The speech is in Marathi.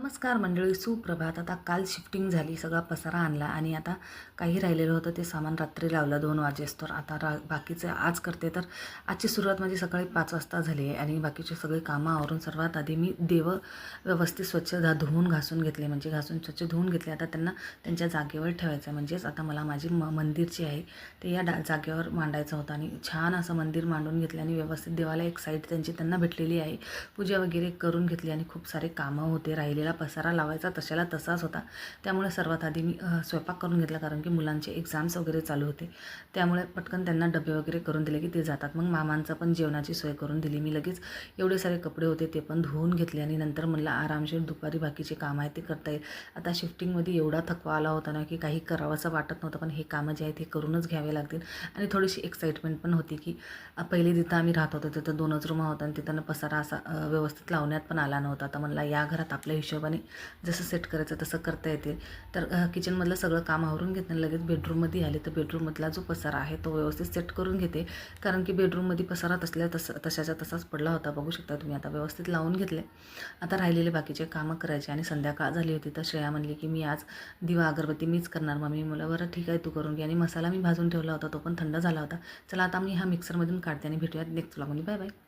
नमस्कार मंडळी, सुप्रभात. आता काल शिफ्टिंग झाली, सगळा पसारा आणला आणि आता काही राहिलेलं होतं ते सामान रात्री लावलं 2 वाजेस्तोवर. आता बाकीचं आज करते. तर आजची सुरुवात माझी सकाळी 5 वाजता झाली आहे आणि बाकीचे सगळे कामं आवरून सर्वात आधी मी व्यवस्थित स्वच्छ धुवून घासून घेतले, म्हणजे घासून स्वच्छ धुवून घेतले. आता त्यांना त्यांच्या जागेवर ठेवायचं आहे. म्हणजेच आता मला माझी मंदिर जे आहे ते या जागेवर मांडायचं होतं आणि छान असं मंदिर मांडून घेतलं आणि व्यवस्थित देवाला एक साईड त्यांना भेटलेली आहे. पूजा वगैरे करून घेतली आणि खूप सारे कामं होते. राहिलेला पसारा लावायचा तशाला तसाच होता. त्यामुळे सर्वात आधी मी स्वयंपाक करून घेतला, कारण की मुलांचे एक्झाम्स वगैरे चालू होते. त्यामुळे पटकन त्यांना डबे वगैरे करून दिले की ते जातात. मग मामांचा पण जेवणाची सोय करून दिली. मी लगेच एवढे सारे कपडे होते ते पण धुवून घेतले आणि नंतर म्हणलं आरामशीर दुपारी बाकीचे काम आहे ते करता येईल. आता शिफ्टिंगमध्ये एवढा थकवा आला होता ना की काही करावंसं वाटत नव्हतं, पण हे कामं जे आहेत हे करूनच घ्यावे लागतील. आणि थोडीशी एक्साइटमेंट पण होती की पहिले जिथं आम्ही राहत होतो तिथं 2च रूम होता आणि तिथं पसारा असा व्यवस्थित लावण्यात पण आला नव्हता. आता म्हणला या घरात आपल्या हिशोबाने जसं सेट करायचं तसं करता येते. तर किचनमधलं सगळं काम आवरून घेतलं. लगेच बेडरूममध्ये आले तर बेडरूममधला जो पसारा आहे तो व्यवस्थित सेट करून घेते, कारण की बेडरूममध्ये पसारा तशाच्या तसाच पडला होता. बघू शकता तुम्ही. आता व्यवस्थित लावून घेतले. आता राहिलेले बाकीचे कामं करायचे आणि संध्याकाळ झाली होती. तर श्रेया म्हणली की मी आज दिवा अगरबत्ती मीच करणार मम्मी. मला बरं ठीक आहे, तू करून घे. आणि मसाला मी भाजून ठेवला होता तो पण थंड झाला होता. चला आता मी हा मिक्सरमधून काढते आणि भेटूयात नेक्स्ट व्लॉगमध्ये. Bye bye.